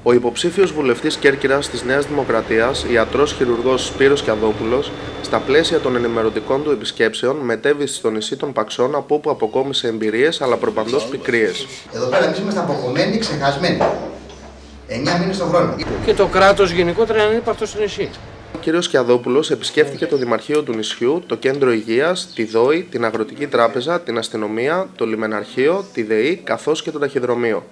Ο υποψήφιος βουλευτής Κέρκυρας της Νέας Δημοκρατίας, ιατρός χειρουργός Σπύρος Κιαδόπουλος, στα πλαίσια των ενημερωτικών του επισκέψεων, μετέβη στο νησί των Παξών, από όπου αποκόμισε εμπειρίες αλλά προπαντός πικρίες. Εδώ πέρα εμείς είμαστε αποκομμένοι, ξεχασμένοι. 9 μήνες το χρόνο. Και το κράτος γενικότερα είναι υπαρκτό στο νησί. Ο κ. Κιαδόπουλος επισκέφθηκε το Δημαρχείο του νησιού, το Κέντρο Υγείας, τη ΔΟΗ, την Αγροτική Τράπεζα, την Αστυνομία, το Λιμεναρχείο, τη ΔΕΗ καθώς και το Ταχυδρομείο.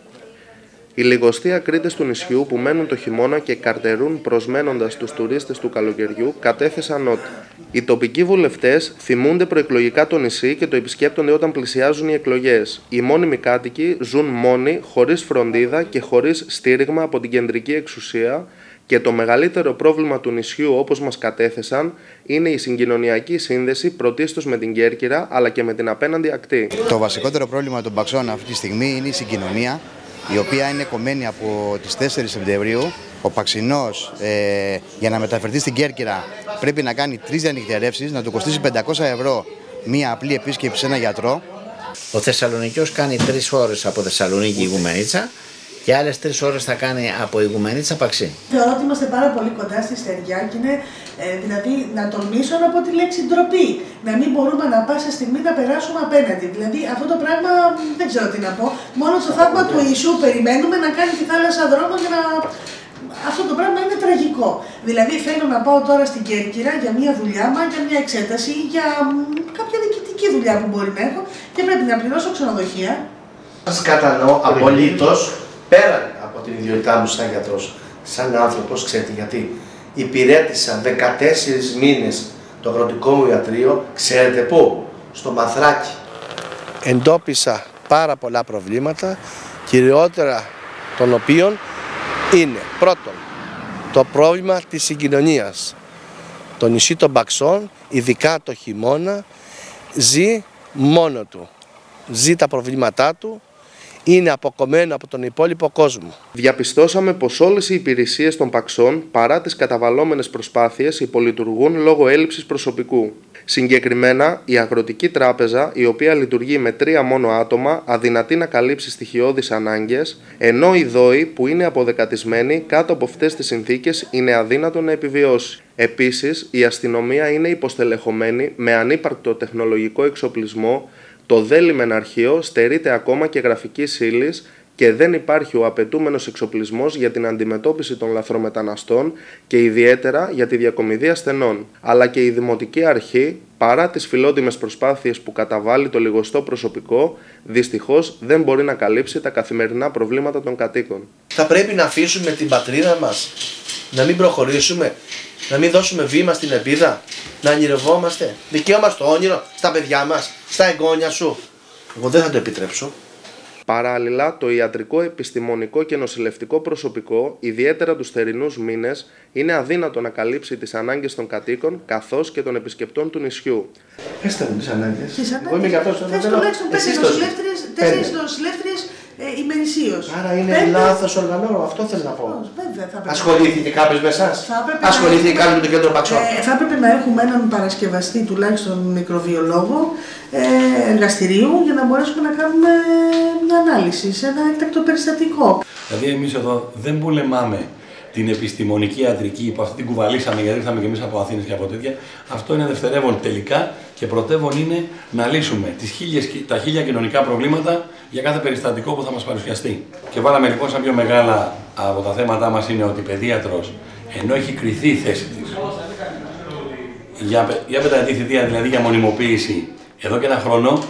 Οι λιγοστοί ακρίτες του νησιού που μένουν το χειμώνα και καρτερούν προσμένοντας τους τουρίστες του καλοκαιριού κατέθεσαν ότι οι τοπικοί βουλευτές θυμούνται προεκλογικά το νησί και το επισκέπτονται όταν πλησιάζουν οι εκλογές. Οι μόνιμοι κάτοικοι ζουν μόνοι, χωρίς φροντίδα και χωρίς στήριγμα από την κεντρική εξουσία και το μεγαλύτερο πρόβλημα του νησιού, όπως μας κατέθεσαν, είναι η συγκοινωνιακή σύνδεση πρωτίστως με την Κέρκυρα αλλά και με την απέναντι ακτή. Το βασικότερο πρόβλημα των Παξών αυτή τη στιγμή είναι η συγκοινωνία, η οποία είναι κομμένη από τις 4 Σεπτεμβρίου. Ο Παξινός για να μεταφερθεί στην Κέρκυρα πρέπει να κάνει 3 διανυκτερεύσεις, να του κοστίσει 500 ευρώ μία απλή επίσκεψη σε ένα γιατρό. Ο Θεσσαλονικιός κάνει 3 ώρες από Θεσσαλονίκη Ιγουμενίτσα και άλλες 3 ώρες θα κάνει από Ιγουμενίτσα Παξί. Θεωρώ ότι είμαστε πάρα πολύ κοντά στη στεριά και είναι δηλαδή να τολμήσω να πω τη λέξη ντροπή. Να μην μπορούμε να πάσα στιγμή να περάσουμε απέναντι. Δηλαδή αυτό το πράγμα δεν ξέρω τι να πω. Μόνο στο θαύμα του Ιησού περιμένουμε να κάνει τη θάλασσα δρόμο για να. Αυτό το πράγμα είναι τραγικό. Δηλαδή θέλω να πάω τώρα στην Κέρκυρα για μια δουλειά μα, για μια εξέταση, για κάποια διοικητική δουλειά που μπορεί να έχω και πρέπει να πληρώσω ξενοδοχεία. Σας κατανοώ απολύτως. Πέραν από την ιδιότητά μου σαν γιατρός, σαν άνθρωπος, ξέρετε γιατί υπηρέτησα 14 μήνες το αγροτικό μου ιατρείο, ξέρετε πού, στο Μαθράκι. Εντόπισα πάρα πολλά προβλήματα, κυριότερα των οποίων είναι πρώτον το πρόβλημα της συγκοινωνίας. Το νησί των Παξών, ειδικά το χειμώνα, ζει μόνο του, ζει τα προβλήματά του, είναι αποκομμένο από τον υπόλοιπο κόσμο. Διαπιστώσαμε πως όλες οι υπηρεσίες των Παξών, παρά τις καταβαλλόμενες προσπάθειες, υπολειτουργούν λόγω έλλειψης προσωπικού. Συγκεκριμένα, η Αγροτική Τράπεζα, η οποία λειτουργεί με 3 μόνο άτομα, αδυνατεί να καλύψει στοιχειώδεις ανάγκες, ενώ η ΔΟΗ, που είναι αποδεκατισμένη, κάτω από αυτές τις συνθήκες είναι αδύνατο να επιβιώσει. Επίσης, η αστυνομία είναι υποστελεχωμένη με ανύπαρκτο τεχνολογικό εξοπλισμό. Το ΔΕ Λιμεναρχείο στερείται ακόμα και γραφικής ύλης και δεν υπάρχει ο απαιτούμενος εξοπλισμός για την αντιμετώπιση των λαθρομεταναστών και ιδιαίτερα για τη διακομιδή ασθενών. Αλλά και η Δημοτική Αρχή, παρά τις φιλότιμες προσπάθειες που καταβάλει το λιγοστό προσωπικό, δυστυχώς δεν μπορεί να καλύψει τα καθημερινά προβλήματα των κατοίκων. Θα πρέπει να αφήσουμε την πατρίδα μας, να μην προχωρήσουμε, να μην δώσουμε βήμα στην ελπίδα, να ονειρευόμαστε. Δικαίωμα στο όνειρο, στα παιδιά μας, στα εγγόνια σου. Εγώ δεν θα το επιτρέψω. Παράλληλα, το ιατρικό, επιστημονικό και νοσηλευτικό προσωπικό, ιδιαίτερα τους θερινούς μήνες, είναι αδύνατο να καλύψει τις ανάγκες των κατοίκων καθώς και των επισκεπτών του νησιού. Πέστε μου τις ανάγκες. Εγώ είμαι γιατρός. Θες τουλάχιστον 4 νοσηλεύτριες ημερησίως. Άρα είναι λάθος οργανώρο, αυτό θέλω να πω. Βέβαια, ασχολήθηκε κάποιος με εσάς? Ασχολήθηκε κάποιος με το κέντρο Παξών? Θα έπρεπε να έχουμε έναν παρασκευαστή, τουλάχιστον μικροβιολόγο, εργαστηρίου, για να μπορέσουμε να κάνουμε μια ανάλυση σε ένα έκτακτο περιστατικό. Δηλαδή εμείς εδώ δεν πολεμάμε την επιστημονική ιατρική που αυτή την κουβαλήσαμε γιατί ήρθαμε και εμείς από Αθήνες και από τέτοια. Αυτό είναι δευτερεύον τελικά και πρωτεύον είναι να λύσουμε τα 1000 κοινωνικά προβλήματα για κάθε περιστατικό που θα μας παρουσιαστεί. Και βάλαμε λοιπόν σαν πιο μεγάλα από τα θέματά μας είναι ότι η παιδίατρος, ενώ έχει κριθεί η θέση της για πενταετή θητεία, δηλαδή για μονιμοποίηση, εδώ και 1 χρόνο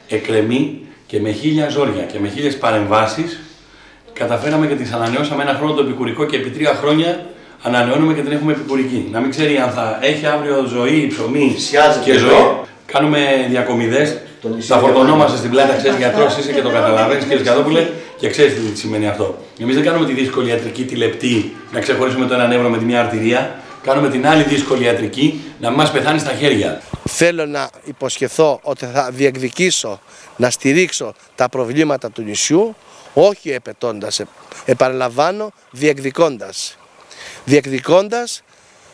εκκρεμεί και με 1000 ζόρια και με 1000 παρεμβάσεις καταφέραμε και τις ανανεώσαμε 1 χρόνο το επικουρικό και επί 3 χρόνια ανανεώνουμε και την έχουμε επικουρική. Να μην ξέρει αν θα έχει αύριο ζωή, ψωμί και ζωή. Κάνουμε διακομιδές, τα φορτωνόμαστε στην πλάτη, ξέρεις γιατρός είσαι και το καταλαβαίνεις κύριε Κιαδόπουλε και ξέρεις τι σημαίνει αυτό. Εμείς δεν κάνουμε τη δύσκολη ιατρική, τη λεπτή, να ξεχωρίσουμε το 1 νεύρο με τη μια αρτηρία. Κάνουμε την άλλη δύσκολη ιατρική, να μην μας πεθάνει στα χέρια. Θέλω να υποσχεθώ ότι θα διεκδικήσω να στηρίξω τα προβλήματα του νησιού, όχι επαιτώντας, επαναλαμβάνω, διεκδικώντας. Διεκδικώντας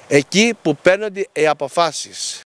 εκεί που παίρνονται οι αποφάσεις.